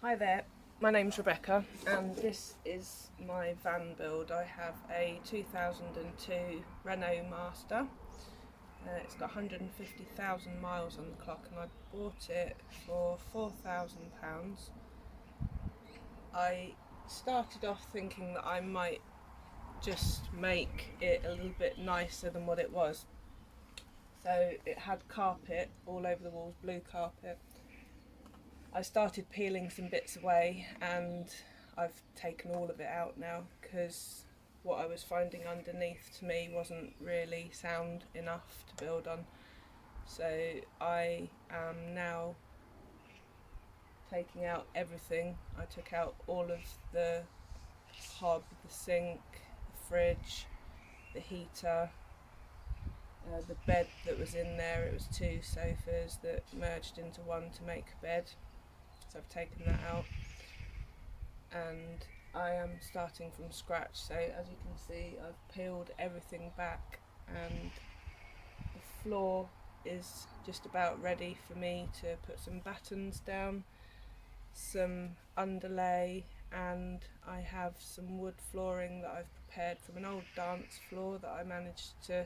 Hi there, my name's Rebecca and this is my van build. I have a 2002 Renault Master. It's got 150,000 miles on the clock and I bought it for £4,000. I started off thinking that I might just make it a little bit nicer than what it was. So it had carpet all over the walls, blue carpet. I started peeling some bits away and I've taken all of it out now because what I was finding underneath to me wasn't really sound enough to build on. So I am now taking out everything. I took out all of the hob, the sink, the fridge, the heater, the bed that was in there. It was two sofas that merged into one to make a bed. So I've taken that out and I am starting from scratch. So as you can see, I've peeled everything back and the floor is just about ready for me to put some battens down, some underlay, and I have some wood flooring that I've prepared from an old dance floor that I managed to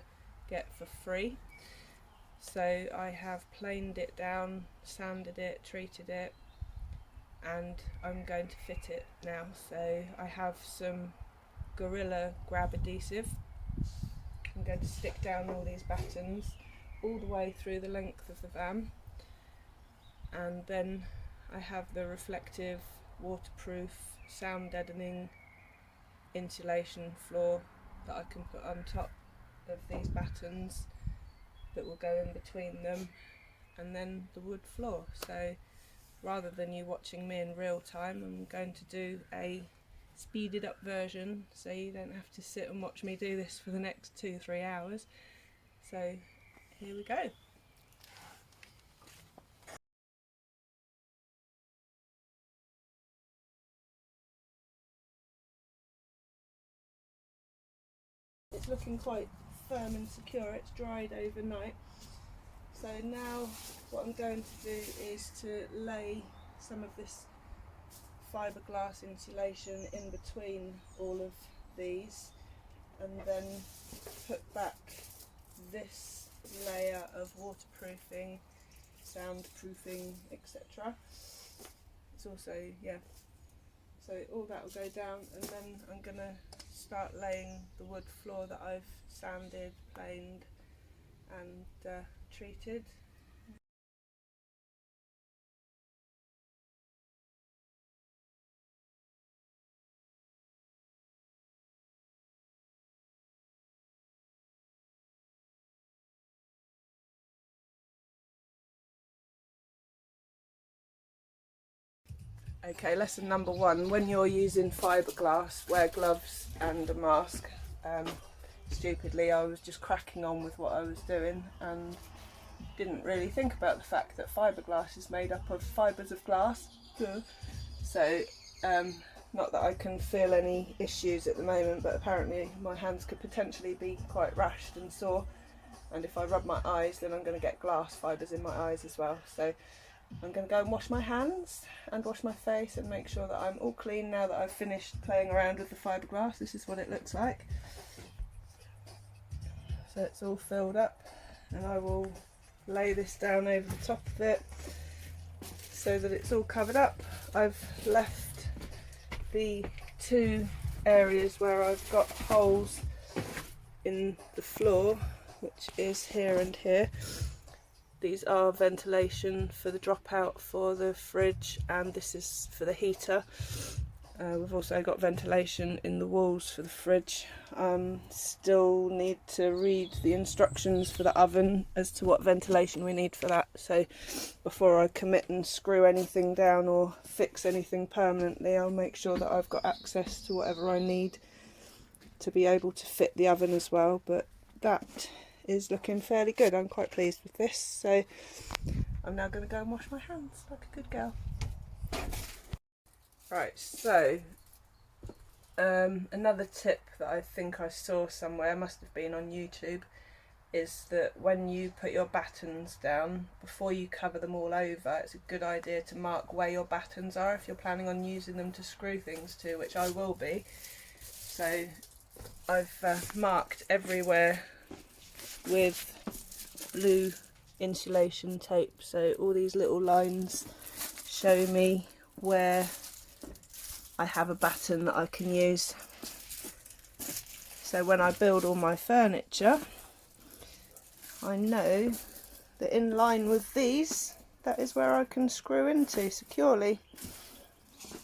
get for free. So I have planed it down, sanded it, treated it, and I'm going to fit it now. So I have some Gorilla grab adhesive. I'm going to stick down all these battens all the way through the length of the van, and then I have the reflective, waterproof, sound deadening insulation floor that I can put on top of these battens that will go in between them, and then the wood floor. So rather than you watching me in real time, I'm going to do a speeded up version so you don't have to sit and watch me do this for the next 2-3 hours. So here we go. It's looking quite firm and secure. It's dried overnight. So now what I'm going to do is to lay some of this fiberglass insulation in between all of these, and then put back this layer of waterproofing, soundproofing, etc. It's also, so all that will go down, and then I'm going to start laying the wood floor that I've sanded, planed and treated. Okay, lesson number one: when you're using fiberglass, wear gloves and a mask. Stupidly, I was just cracking on with what I was doing and didn't really think about the fact that fiberglass is made up of fibres of glass. So, not that I can feel any issues at the moment, but apparently my hands could potentially be quite rashed and sore, and if I rub my eyes then I'm going to get glass fibres in my eyes as well. So I'm going to go and wash my hands and wash my face and make sure that I'm all clean now that I've finished playing around with the fiberglass. This is what it looks like. So it's all filled up, and I will lay this down over the top of it so that it's all covered up. I've left the two areas where I've got holes in the floor, which is here and here. These are ventilation for the dropout for the fridge, and this is for the heater. We've also got ventilation in the walls for the fridge. Still need to read the instructions for the oven as to what ventilation we need for that. So before I commit and screw anything down or fix anything permanently, I'll make sure that I've got access to whatever I need to be able to fit the oven as well. But that is looking fairly good. I'm quite pleased with this. So I'm now going to go and wash my hands like a good girl. Right, so another tip that I think I saw somewhere, must have been on YouTube, is that when you put your battens down, before you cover them all over, it's a good idea to mark where your battens are if you're planning on using them to screw things to, which I will be. So I've marked everywhere with blue insulation tape, so all these little lines show me where I have a batten that I can use. So when I build all my furniture, I know that in line with these, that is where I can screw into securely.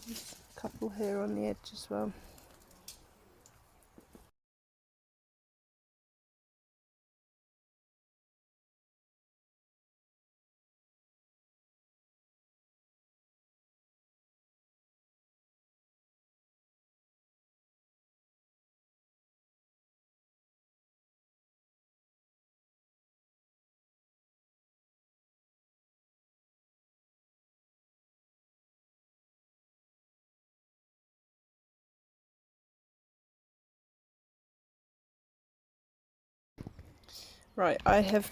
There's a couple here on the edge as well. Right, I have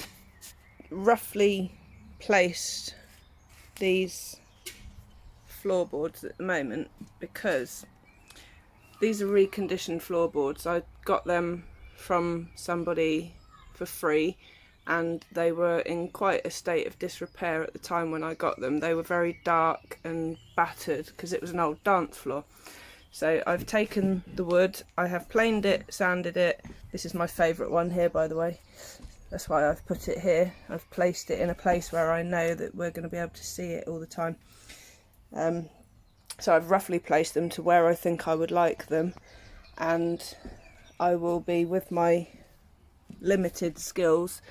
roughly placed these floorboards at the moment because these are reconditioned floorboards. I got them from somebody for free and they were in quite a state of disrepair at the time when I got them. They were very dark and battered because it was an old dance floor. So I've taken the wood, I have planed it, sanded it. This is my favourite one here, by the way. That's why I've put it here. I've placed it in a place where I know that we're going to be able to see it all the time. So I've roughly placed them to where I think I would like them, and I will be, with my limited skills,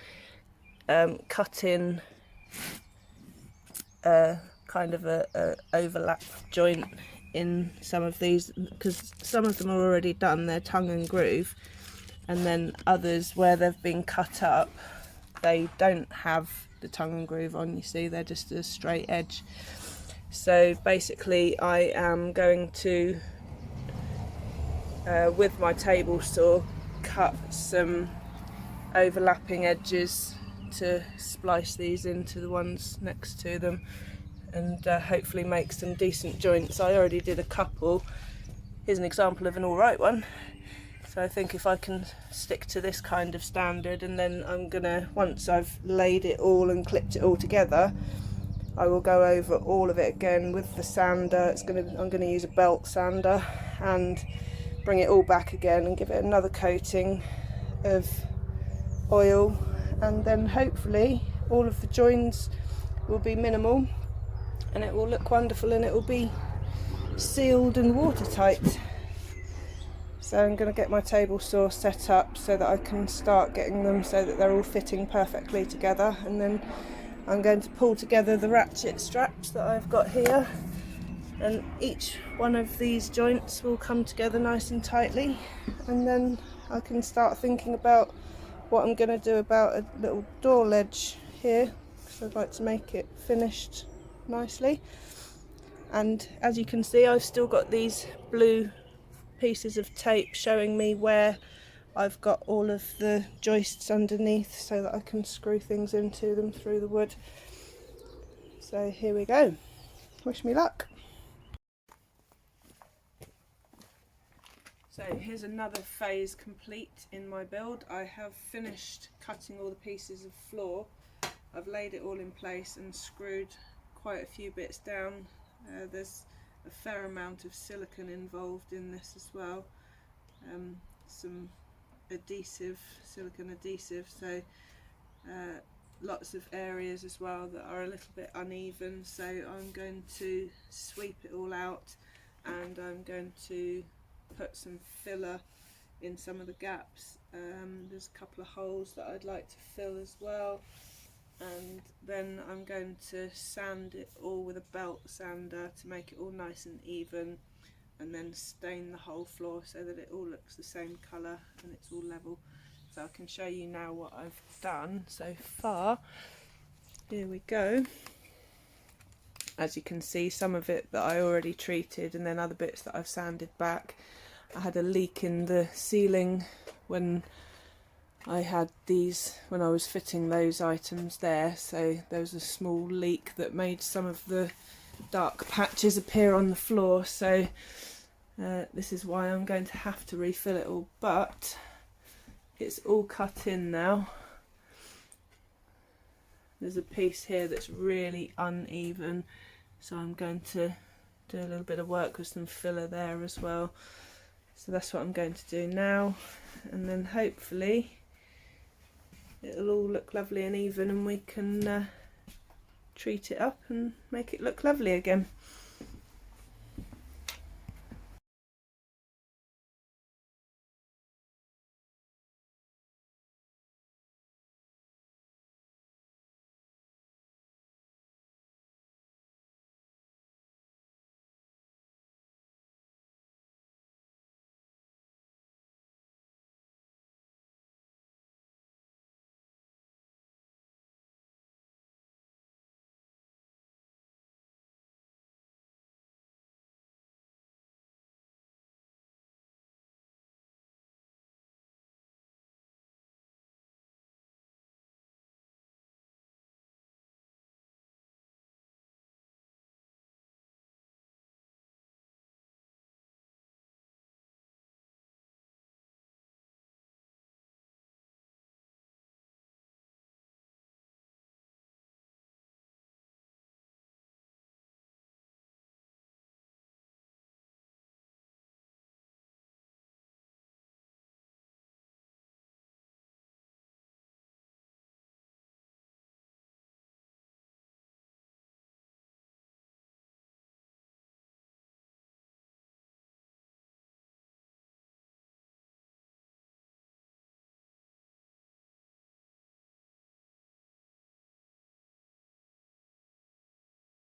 cutting kind of a overlap joint in some of these, because some of them are already done, they're tongue and groove, and then others where they've been cut up, they don't have the tongue and groove on, you see, they're just a straight edge. So basically I am going to, with my table saw, cut some overlapping edges to splice these into the ones next to them, and hopefully make some decent joints. I already did a couple. Here's an example of an alright one. So I think if I can stick to this kind of standard, and then I'm gonna, once I've laid it all and clipped it all together, I will go over all of it again with the sander. I'm gonna use a belt sander and bring it all back again and give it another coating of oil, and then hopefully all of the joins will be minimal and it will look wonderful and it will be sealed and watertight. So I'm going to get my table saw set up so that I can start getting them so that they're all fitting perfectly together, and then I'm going to pull together the ratchet straps that I've got here, and each one of these joints will come together nice and tightly, and then I can start thinking about what I'm going to do about a little door ledge here, because I'd like to make it finished nicely. And as you can see, I've still got these blue pieces of tape showing me where I've got all of the joists underneath so that I can screw things into them through the wood. So here we go. Wish me luck. So here's another phase complete in my build. I have finished cutting all the pieces of floor. I've laid it all in place and screwed quite a few bits down. There's a fair amount of silicone involved in this as well. Some adhesive, silicone adhesive, so lots of areas as well that are a little bit uneven. So I'm going to sweep it all out, and I'm going to put some filler in some of the gaps. There's a couple of holes that I'd like to fill as well, and then I'm going to sand it all with a belt sander to make it all nice and even, and then stain the whole floor so that it all looks the same colour and it's all level. So I can show you now what I've done so far. Here we go. As you can see, some of it that I already treated, and then other bits that I've sanded back. I had a leak in the ceiling when I had these when I was fitting those items there, so there was a small leak that made some of the dark patches appear on the floor, so this is why I'm going to have to refill it all, but it's all cut in now. There's a piece here that's really uneven, so I'm going to do a little bit of work with some filler there as well. So that's what I'm going to do now, and then hopefully it'll all look lovely and even, and we can treat it up and make it look lovely again.